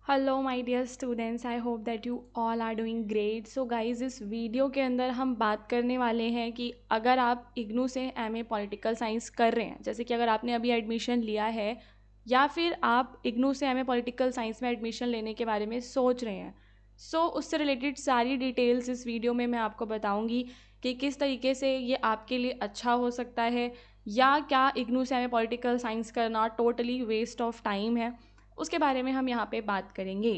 Hello my dear students, I hope that you all are doing great. So guys, इस video के अंदर हम बात करने वाले हैं कि अगर आप इग्नू से एमए पॉलिटिकल साइंस कर रहे हैं, जैसे कि अगर आपने अभी एडमिशन लिया है या फिर आप इग्नू से एमए पॉलिटिकल साइंस में एडमिशन लेने के बारे में सोच रहे हैं, उससे रिलेटेड सारी डिटेल्स इस वीडियो में मैं आपको बताऊंगी कि किस तरीके से ये आपके लिए अच्छा हो सकता है या क्या इग्नू से एमए पॉलिटिकल साइंस करना टोटली वेस्ट ऑफ टाइम है, उसके बारे में हम यहाँ पे बात करेंगे।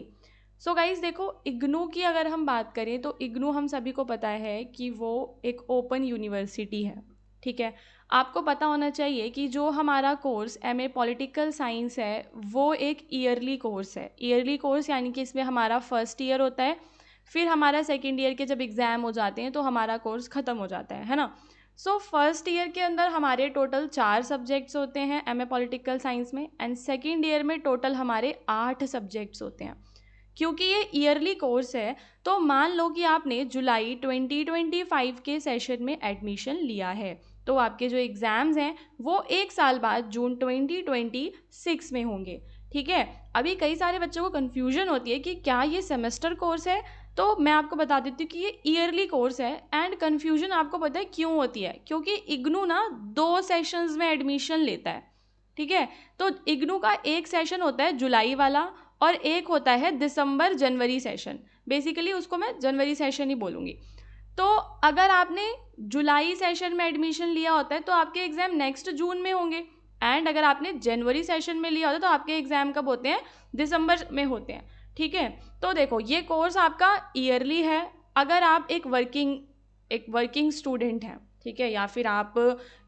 सो गाइज देखो, इग्नू की अगर हम बात करें तो इग्नू हम सभी को पता है कि वो एक ओपन यूनिवर्सिटी है। ठीक है, आपको पता होना चाहिए कि जो हमारा कोर्स एमए पॉलिटिकल साइंस है वो एक ईयरली कोर्स है। ईयरली कोर्स यानी कि इसमें हमारा फर्स्ट ईयर होता है, फिर हमारा सेकेंड ईयर के जब एग्ज़ाम हो जाते हैं तो हमारा कोर्स ख़त्म हो जाता है ना। फर्स्ट ईयर के अंदर हमारे टोटल 4 सब्जेक्ट्स होते हैं एमए पॉलिटिकल साइंस में, एंड सेकेंड ईयर में टोटल हमारे 8 सब्जेक्ट्स होते हैं। क्योंकि ये ईयरली कोर्स है तो मान लो कि आपने जुलाई 2025 के सेशन में एडमिशन लिया है, तो आपके जो एग्ज़ाम्स हैं वो एक साल बाद जून 2026 में होंगे। ठीक है, अभी कई सारे बच्चों को कन्फ्यूजन होती है कि क्या ये सेमेस्टर कोर्स है, तो मैं आपको बता देती हूँ कि ये ईयरली कोर्स है। एंड कन्फ्यूजन आपको पता है क्यों होती है, क्योंकि इग्नू ना 2 सेशंस में एडमिशन लेता है। ठीक है, तो इग्नू का एक सेशन होता है जुलाई वाला और एक होता है दिसंबर जनवरी सेशन। बेसिकली उसको मैं जनवरी सेशन ही बोलूँगी। तो अगर आपने जुलाई सेशन में एडमिशन लिया होता है तो आपके एग्ज़ाम नेक्स्ट जून में होंगे, एंड अगर आपने जनवरी सेशन में लिया होता है तो आपके एग्ज़ाम कब होते हैं, दिसंबर में होते हैं। ठीक है, तो देखो ये कोर्स आपका ईयरली है। अगर आप एक वर्किंग स्टूडेंट हैं, ठीक है, या फिर आप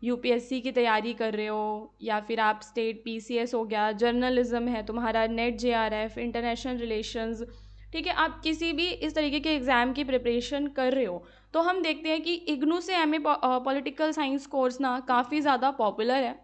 यूपीएससी की तैयारी कर रहे हो, या फिर आप स्टेट पीसीएस हो गया, जर्नलिज्म है तुम्हारा, नेट जेआरएफ, इंटरनेशनल रिलेशंस, ठीक है, आप किसी भी इस तरीके के एग्ज़ाम की प्रिपरेशन कर रहे हो, तो हम देखते हैं कि इग्नू से एमए पॉलिटिकल साइंस कोर्स ना काफ़ी ज़्यादा पॉपुलर है।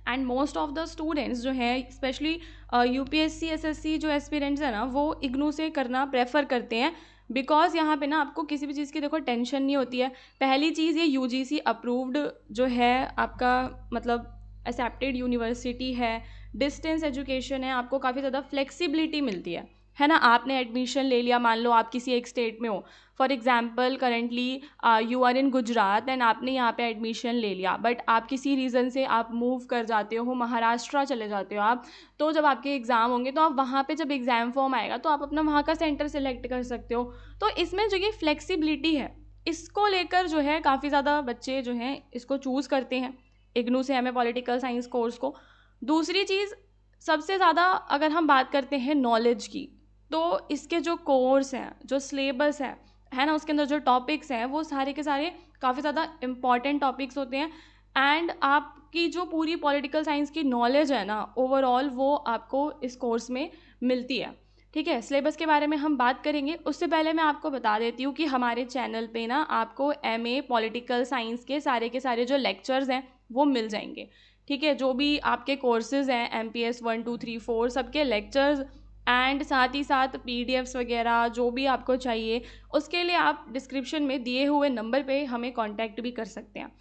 And most of the students जो हैं, स्पेशली यूपीएससी एसएससी जो एस्पिरेंट्स हैं ना, वो इग्नू से करना प्रेफर करते हैं। बिकॉज यहाँ पे ना आपको किसी भी चीज़ की देखो टेंशन नहीं होती है। पहली चीज़, ये यूजीसी अप्रूव्ड जो है आपका, मतलब एक्सेप्टेड यूनिवर्सिटी है, डिस्टेंस एजुकेशन है, आपको काफ़ी ज़्यादा फ्लेक्सिबिलिटी मिलती है ना। आपने एडमिशन ले लिया, मान लो आप किसी एक स्टेट में हो, for example currently you are in Gujarat and आपने यहाँ पे एडमिशन ले लिया, बट आप किसी रीज़न से आप मूव कर जाते हो, महाराष्ट्र चले जाते हो आप, तो जब आपके एग्ज़ाम होंगे तो आप वहाँ पे जब एग्ज़ाम फॉर्म आएगा तो आप अपना वहाँ का सेंटर सेलेक्ट कर सकते हो। तो इसमें जो ये फ्लेक्सिबिलिटी है, इसको लेकर जो है काफ़ी ज़्यादा बच्चे जो हैं इसको चूज़ करते हैं, इग्नू से हमें पॉलिटिकल साइंस कोर्स को। दूसरी चीज़, सबसे ज़्यादा अगर हम बात करते हैं नॉलेज की, तो इसके जो कोर्स हैं, जो सिलेबस है ना, उसके अंदर जो टॉपिक्स हैं वो सारे के सारे काफ़ी ज़्यादा इम्पॉर्टेंट टॉपिक्स होते हैं। एंड आपकी जो पूरी पॉलिटिकल साइंस की नॉलेज है ना, ओवरऑल वो आपको इस कोर्स में मिलती है। ठीक है, सिलेबस के बारे में हम बात करेंगे, उससे पहले मैं आपको बता देती हूँ कि हमारे चैनल पे ना आपको एमए पॉलिटिकल साइंस के सारे जो लेक्चर्स हैं वो मिल जाएंगे। ठीक है, जो भी आपके कोर्सेज़ हैं, एमपीएस 1 2 3 4 सबके लेक्चर्स, एंड साथ ही साथ पीडीएफ्स वगैरह जो भी आपको चाहिए, उसके लिए आप डिस्क्रिप्शन में दिए हुए नंबर पे हमें कांटेक्ट भी कर सकते हैं।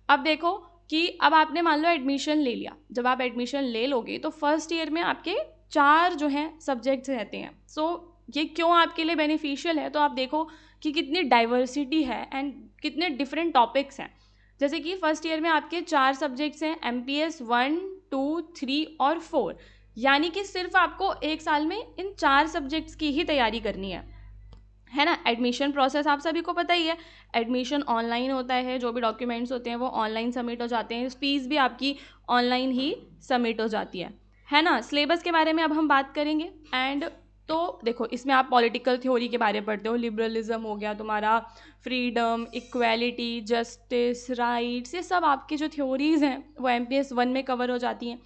अब देखो कि अब आपने मान लो एडमिशन ले लिया, जब आप एडमिशन ले लोगे तो फर्स्ट ईयर में आपके 4 जो हैं सब्जेक्ट्स रहते हैं। ये क्यों आपके लिए बेनिफिशियल है, तो आप देखो कि कितनी डाइवर्सिटी है एंड कितने डिफरेंट टॉपिक्स हैं। जैसे कि फर्स्ट ईयर में आपके 4 सब्जेक्ट्स हैं, एमपीएस 1 2 3 और 4, यानी कि सिर्फ आपको एक साल में इन 4 सब्जेक्ट्स की ही तैयारी करनी है ना। एडमिशन प्रोसेस आप सभी को पता ही है, एडमिशन ऑनलाइन होता है, जो भी डॉक्यूमेंट्स होते हैं वो ऑनलाइन सबमिट हो जाते हैं, फीस भी आपकी ऑनलाइन ही सबमिट हो जाती है ना। सिलेबस के बारे में अब हम बात करेंगे। एंड तो देखो, इसमें आप पॉलिटिकल थ्योरी के बारे में पढ़ते हो, लिबरलिज्म हो गया तुम्हारा, फ्रीडम, इक्वालिटी, जस्टिस, राइट्स, ये सब आपकी जो थ्योरीज़ हैं वो एमपीएस 1 में कवर हो जाती हैं।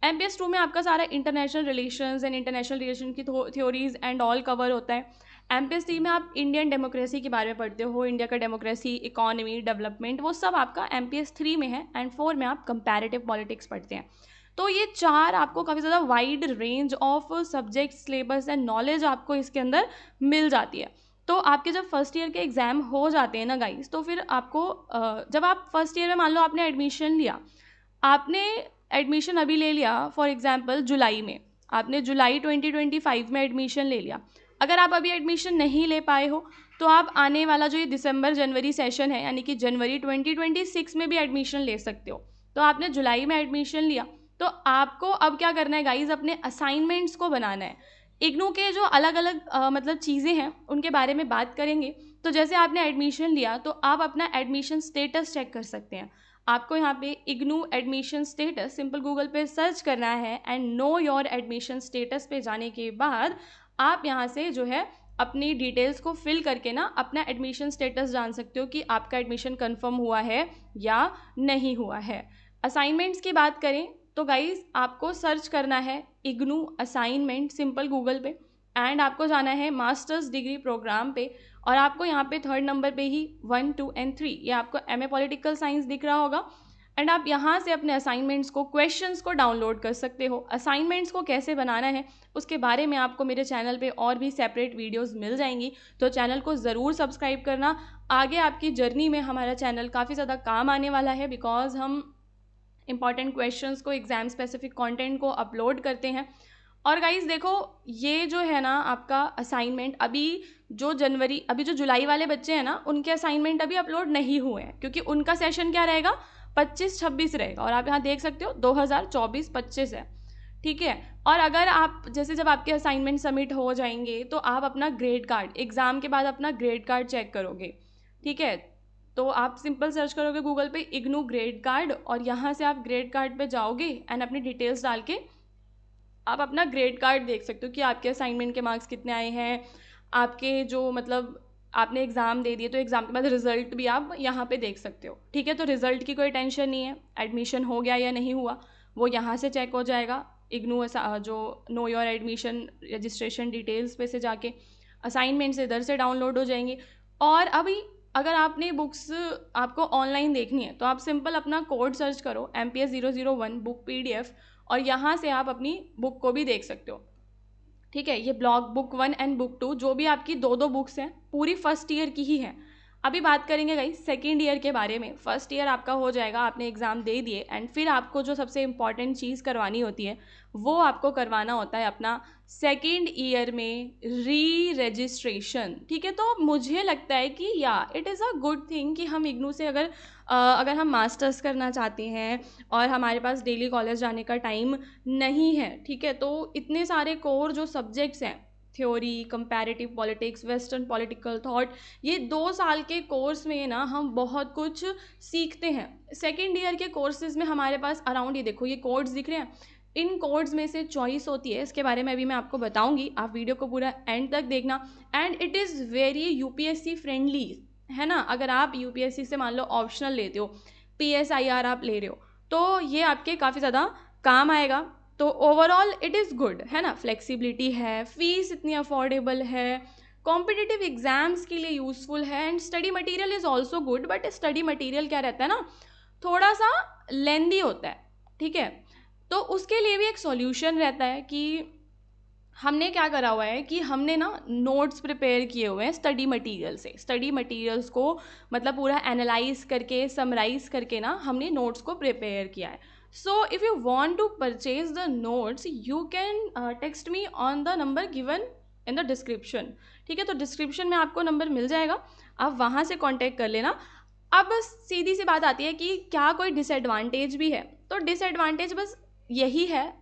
एमपीएस 2 में आपका सारा international relations and international relation की थ्योरीज एंड ऑल कवर होता है। एमपीएस 3 में आप इंडियन डेमोक्रेसी के बारे में पढ़ते हो, इंडिया का डेमोक्रेसी, इकोनॉमी, डेवलपमेंट, वो सब आपका एमपीएस 3 में है। एंड 4 में आप कंपैरेटिव पॉलिटिक्स पढ़ते हैं। तो ये 4 आपको काफ़ी ज़्यादा wide range of subject, syllabus and knowledge आपको इसके अंदर मिल जाती है। तो आपके जब फर्स्ट ईयर के एग्ज़ाम हो जाते हैं ना गाइस, तो फिर आपको जब आप फर्स्ट ईयर में मान लो आपने एडमिशन लिया, आपने एडमिशन अभी ले लिया, फॉर एग्जांपल जुलाई में आपने जुलाई 2025 में एडमिशन ले लिया, अगर आप अभी एडमिशन नहीं ले पाए हो तो आप आने वाला जो ये दिसंबर जनवरी सेशन है यानी कि जनवरी 2026 में भी एडमिशन ले सकते हो। तो आपने जुलाई में एडमिशन लिया तो आपको अब क्या करना है गाइज, अपने असाइनमेंट्स को बनाना है। इग्नू के जो अलग अलग मतलब चीज़ें हैं उनके बारे में बात करेंगे। तो जैसे आपने एडमिशन लिया तो आप अपना एडमिशन स्टेटस चेक कर सकते हैं। आपको यहाँ पे IGNOU admission status simple Google पे सर्च करना है and know your admission status पे जाने के बाद आप यहाँ से जो है अपनी डिटेल्स को फिल करके ना अपना एडमिशन स्टेटस जान सकते हो कि आपका एडमिशन कंफर्म हुआ है या नहीं हुआ है। असाइनमेंट्स की बात करें तो गाइज आपको सर्च करना है इग्नू असाइनमेंट सिंपल गूगल पे एंड आपको जाना है मास्टर्स डिग्री प्रोग्राम पे और आपको यहाँ पे 3rd नंबर पे ही 1, 2 and 3 ये आपको MA पॉलिटिकल साइंस दिख रहा होगा एंड आप यहाँ से अपने असाइनमेंट्स को क्वेश्चंस को डाउनलोड कर सकते हो। असाइनमेंट्स को कैसे बनाना है उसके बारे में आपको मेरे चैनल पे और भी सेपरेट वीडियोस मिल जाएंगी, तो चैनल को ज़रूर सब्सक्राइब करना। आगे आपकी जर्नी में हमारा चैनल काफ़ी ज़्यादा काम आने वाला है बिकॉज हम इंपॉर्टेंट क्वेश्चंस को, एग्जाम स्पेसिफिक कंटेंट को अपलोड करते हैं। और गाइस देखो ये जो है ना आपका असाइनमेंट अभी जो जुलाई वाले बच्चे हैं ना उनके असाइनमेंट अभी अपलोड नहीं हुए हैं क्योंकि उनका सेशन क्या रहेगा 25-26 रहेगा और आप यहाँ देख सकते हो 2024-25 है, ठीक है। और अगर आप जैसे जब आपके असाइनमेंट सबमिट हो जाएंगे तो आप अपना ग्रेड कार्ड एग्ज़ाम के बाद अपना ग्रेड कार्ड चेक करोगे, ठीक है। तो आप सिंपल सर्च करोगे गूगल पे इग्नू ग्रेड कार्ड और यहाँ से आप ग्रेड कार्ड पे जाओगे एंड अपनी डिटेल्स डाल के आप अपना ग्रेड कार्ड देख सकते हो कि आपके असाइनमेंट के मार्क्स कितने आए हैं, आपके जो मतलब आपने एग्ज़ाम दे दिए तो एग्ज़ाम के बाद रिजल्ट भी आप यहाँ पे देख सकते हो, ठीक है। तो रिजल्ट की कोई टेंशन नहीं है, एडमिशन हो गया या नहीं हुआ वो यहाँ से चेक हो जाएगा इग्नू जो know your admission registration details पे से जाके असाइनमेंट्स इधर से डाउनलोड हो जाएंगे। और अभी अगर आपने बुक्स आपको ऑनलाइन देखनी है तो आप सिंपल अपना कोड सर्च करो MPS 001 बुक PDF और यहाँ से आप अपनी बुक को भी देख सकते हो, ठीक है। ये ब्लॉक बुक 1 एंड बुक 2 जो भी आपकी दो बुक्स हैं पूरी फर्स्ट ईयर की ही हैं। अभी बात करेंगे गाइस सेकेंड ईयर के बारे में। फर्स्ट ईयर आपका हो जाएगा, आपने एग्ज़ाम दे दिए एंड फिर आपको जो सबसे इम्पॉर्टेंट चीज़ करवानी होती है वो आपको करवाना होता है अपना सेकेंड ईयर में री रजिस्ट्रेशन, ठीक है। तो मुझे लगता है कि या it is a good thing कि हम इग्नू से अगर हम मास्टर्स करना चाहते हैं और हमारे पास डेली कॉलेज जाने का टाइम नहीं है, ठीक है, तो इतने सारे कोर जो सब्जेक्ट्स हैं theory, comparative politics, western political thought, ये 2 साल के कोर्स में ना हम बहुत कुछ सीखते हैं। सेकेंड ईयर के कोर्सेज में हमारे पास अराउंड ये देखो ये कोड्स दिख रहे हैं, इन कोड्स में से चॉइस होती है, इसके बारे में अभी मैं आपको बताऊंगी, आप वीडियो को पूरा एंड तक देखना। And it is very UPSC friendly है ना। अगर आप UPSC से मान लो ऑप्शनल लेते हो, PSIR आप ले रहे हो तो ये आपके काफ़ी ज़्यादा काम आएगा। तो ओवरऑल इट इज़ गुड है ना, फ्लेक्सिबिलिटी है, फीस इतनी अफोर्डेबल है, कॉम्पिटिटिव एग्जाम्स के लिए यूज़फुल है and study material is also good. But study material क्या रहता है ना थोड़ा सा लेंदी होता है, ठीक है। तो उसके लिए भी एक सॉल्यूशन रहता है कि हमने क्या करा हुआ है कि हमने ना नोट्स प्रिपेयर किए हुए हैं स्टडी मटेरियल से। स्टडी मटेरियल्स को मतलब पूरा एनालाइज करके समराइज करके ना हमने नोट्स को प्रिपेयर किया है। So if you want to purchase the notes you can text me on the number given in the description, ठीक है। तो डिस्क्रिप्शन में आपको नंबर मिल जाएगा, आप वहाँ से कॉन्टेक्ट कर लेना। अब सीधी सी बात आती है कि क्या कोई डिसएडवांटेज भी है, तो डिसएडवांटेज बस यही है,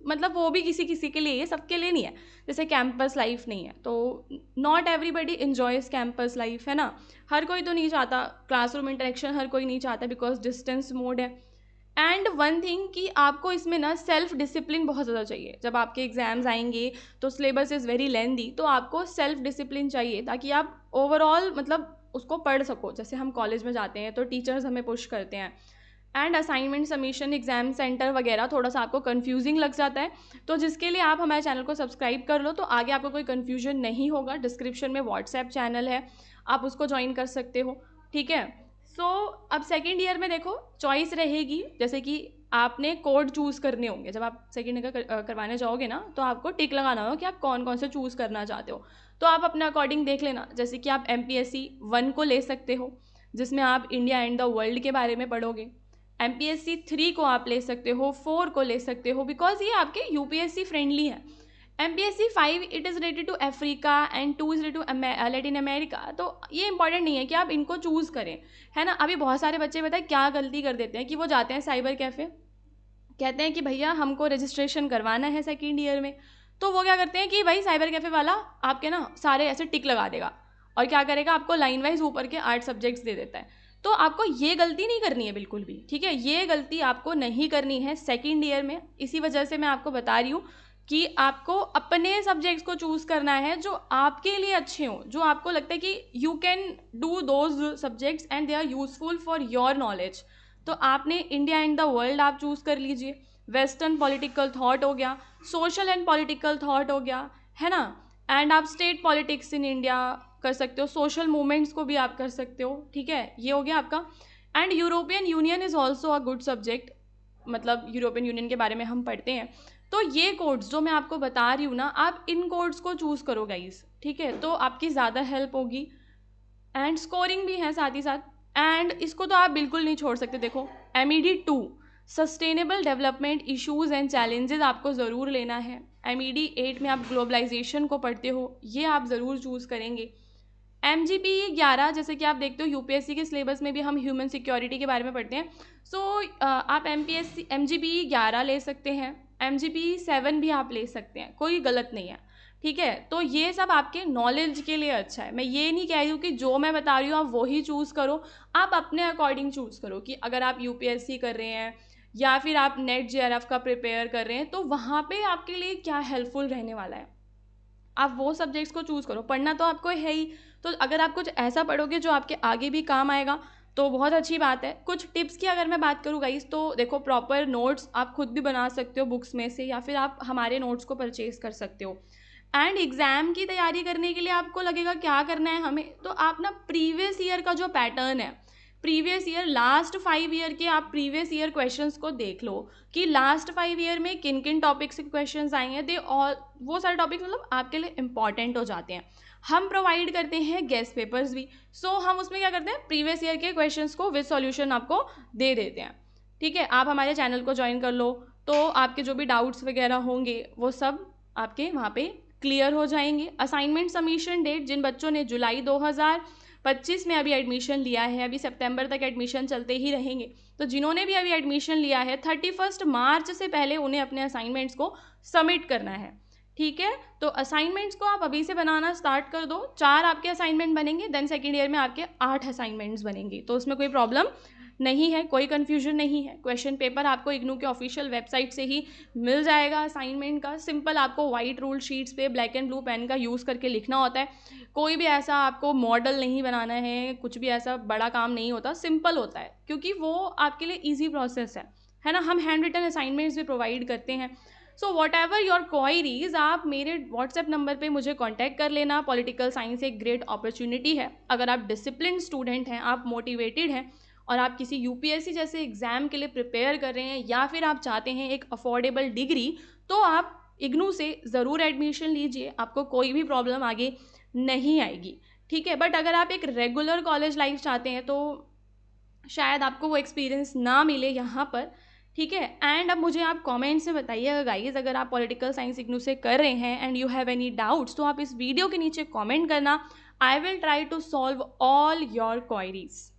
मतलब वो भी किसी किसी के लिए है, सबके लिए नहीं है। जैसे कैंपस लाइफ नहीं है तो not everybody enjoys campus life है ना, हर कोई तो नहीं चाहता क्लासरूम इंटरेक्शन, हर कोई नहीं चाहता बिकॉज डिस्टेंस मोड है। एंड वन थिंग कि आपको इसमें ना सेल्फ डिसिप्लिन बहुत ज़्यादा चाहिए। जब आपके एग्जाम्स आएंगे तो सिलेबस इज़ वेरी लेंदी, तो आपको सेल्फ डिसिप्लिन चाहिए ताकि आप ओवरऑल मतलब उसको पढ़ सको। जैसे हम कॉलेज में जाते हैं तो टीचर्स हमें पुश करते हैं and assignment submission exam centre वगैरह थोड़ा सा आपको कंफ्यूजिंग लग जाता है। तो जिसके लिए आप हमारे चैनल को सब्सक्राइब कर लो तो आगे आपको कोई कन्फ्यूजन नहीं होगा। डिस्क्रिप्शन में व्हाट्सएप चैनल है, आप उसको ज्वाइन कर सकते हो, ठीक है। सो अब सेकेंड ईयर में देखो चॉइस रहेगी, जैसे कि आपने कोड चूज़ करने होंगे। जब आप सेकेंड ईयर करवाने जाओगे ना तो आपको टिक लगाना होगा कि आप कौन कौन से चूज़ करना चाहते हो। तो आप अपने अकॉर्डिंग देख लेना, जैसे कि आप MPSC 1 को ले सकते हो जिसमें आप इंडिया एंड द वर्ल्ड के बारे में पढ़ोगे। MPSC 3 को आप ले सकते हो, 4 को ले सकते हो, बिकॉज ये आपके UPSC फ्रेंडली है। MPSC 5 it is related to Africa and 2 is related to Latin America. तो ये इंपॉर्टेंट नहीं है कि आप इनको चूज़ करें, है ना। अभी बहुत सारे बच्चे बताए क्या गलती कर देते हैं कि वो जाते हैं साइबर कैफ़े, कहते हैं कि भैया हमको रजिस्ट्रेशन करवाना है सेकेंड ईयर में, तो वो क्या करते हैं कि भाई साइबर कैफ़े वाला आपके ना सारे ऐसे टिक लगा देगा और क्या करेगा, आपको लाइन वाइज ऊपर के 8 सब्जेक्ट्स दे देता है। तो आपको ये गलती नहीं करनी है बिल्कुल भी, ठीक है, ये गलती आपको नहीं करनी है सेकेंड ईयर में। इसी वजह से मैं आपको बता रही हूँ कि आपको अपने सब्जेक्ट्स को चूज़ करना है जो आपके लिए अच्छे हों, जो आपको लगता है कि you can do those subjects and they are useful for your knowledge. तो आपने इंडिया एंड द वर्ल्ड आप चूज़ कर लीजिए, वेस्टर्न पॉलिटिकल थॉट हो गया, सोशल एंड पॉलिटिकल थॉट हो गया, है ना, एंड आप स्टेट पॉलिटिक्स इन इंडिया कर सकते हो, सोशल मूवमेंट्स को भी आप कर सकते हो, ठीक है, ये हो गया आपका। And European union is also a good subject, मतलब यूरोपियन यूनियन के बारे में हम पढ़ते हैं। तो ये कोड्स जो मैं आपको बता रही हूँ ना, आप इन कोड्स को चूज़ करो गाइस, ठीक है, तो आपकी ज़्यादा हेल्प होगी एंड स्कोरिंग भी है साथ ही साथ। एंड इसको तो आप बिल्कुल नहीं छोड़ सकते। देखो MED 2 sustainable development issues and challenges आपको ज़रूर लेना है। MED 8 में आप ग्लोबलाइजेशन को पढ़ते हो, ये आप ज़रूर चूज़ करेंगे। MGPE 11 जैसे कि आप देखते हो UPSC के सिलेबस में भी हम ह्यूमन सिक्योरिटी के बारे में पढ़ते हैं। सो आप MGPE 11 ले सकते हैं, MGPE 7 भी आप ले सकते हैं, कोई गलत नहीं है, ठीक है। तो ये सब आपके नॉलेज के लिए अच्छा है। मैं ये नहीं कह रही हूँ कि जो मैं बता रही हूँ आप वही चूज़ करो, आप अपने अकॉर्डिंग चूज़ करो कि अगर आप UPSC कर रहे हैं या फिर आप नेट JRF का प्रिपेयर कर रहे हैं तो वहाँ पे आपके लिए क्या हेल्पफुल रहने वाला है, आप वो सब्जेक्ट्स को चूज़ करो। पढ़ना तो आपको है ही, तो अगर आप कुछ ऐसा पढ़ोगे जो आपके आगे भी काम आएगा तो बहुत अच्छी बात है। कुछ टिप्स की अगर मैं बात करूँ गाइस, तो देखो प्रॉपर नोट्स आप खुद भी बना सकते हो बुक्स में से, या फिर आप हमारे नोट्स को परचेज कर सकते हो। एंड एग्ज़ाम की तैयारी करने के लिए आपको लगेगा क्या करना है हमें, तो आप ना प्रीवियस ईयर का जो पैटर्न है, प्रीवियस ईयर लास्ट 5 ईयर के आप प्रीवियस ईयर क्वेश्चंस को देख लो कि लास्ट 5 ईयर में किन किन टॉपिक्स के क्वेश्चंस आए हैं। दे ऑल, वो सारे टॉपिक्स मतलब आपके लिए इंपॉर्टेंट हो जाते हैं। हम प्रोवाइड करते हैं गेस्ट पेपर्स भी, सो हम उसमें क्या करते हैं, प्रीवियस ईयर के क्वेश्चंस को विद सॉल्यूशन आपको दे देते हैं, ठीक है। आप हमारे चैनल को ज्वाइन कर लो तो आपके जो भी डाउट्स वगैरह होंगे वो सब आपके वहाँ पे क्लियर हो जाएंगे। असाइनमेंट सबमिशन डेट, जिन बच्चों ने जुलाई 2025 में अभी एडमिशन लिया है, अभी सितंबर तक एडमिशन चलते ही रहेंगे, तो जिन्होंने भी अभी एडमिशन लिया है 31 मार्च से पहले उन्हें अपने असाइनमेंट्स को सबमिट करना है, ठीक है। तो असाइनमेंट्स को आप अभी से बनाना स्टार्ट कर दो। 4 आपके असाइनमेंट बनेंगे, देन सेकेंड ईयर में आपके 8 असाइनमेंट्स बनेंगे, तो उसमें कोई प्रॉब्लम नहीं है, कोई कन्फ्यूजन नहीं है। क्वेश्चन पेपर आपको इग्नू के ऑफिशियल वेबसाइट से ही मिल जाएगा असाइनमेंट का। सिंपल आपको वाइट रूल शीट्स पे ब्लैक एंड ब्लू पेन का यूज़ करके लिखना होता है। कोई भी ऐसा आपको मॉडल नहीं बनाना है, कुछ भी ऐसा बड़ा काम नहीं होता, सिंपल होता है, क्योंकि वो आपके लिए ईजी प्रोसेस है ना। हम हैंड रिटन असाइनमेंट्स भी प्रोवाइड करते हैं। So what ever your queries, आप मेरे व्हाट्सएप नंबर पे मुझे कांटेक्ट कर लेना। पॉलिटिकल साइंस एक ग्रेट अपॉर्चुनिटी है। अगर आप डिसिप्लिन स्टूडेंट हैं, आप मोटिवेटेड हैं और आप किसी UPSC जैसे एग्ज़ाम के लिए प्रिपेयर कर रहे हैं, या फिर आप चाहते हैं एक अफोर्डेबल डिग्री, तो आप इग्नू से ज़रूर एडमिशन लीजिए, आपको कोई भी प्रॉब्लम आगे नहीं आएगी, ठीक है। बट अगर आप एक रेगुलर कॉलेज लाइफ चाहते हैं तो शायद आपको वो एक्सपीरियंस ना मिले यहाँ पर, ठीक है। एंड अब मुझे आप कमेंट्स में बताइएगा गाइज, अगर आप पॉलिटिकल साइंस इग्नू से कर रहे हैं and you have any doubts, तो आप इस वीडियो के नीचे कमेंट करना। I will try to solve all your queries.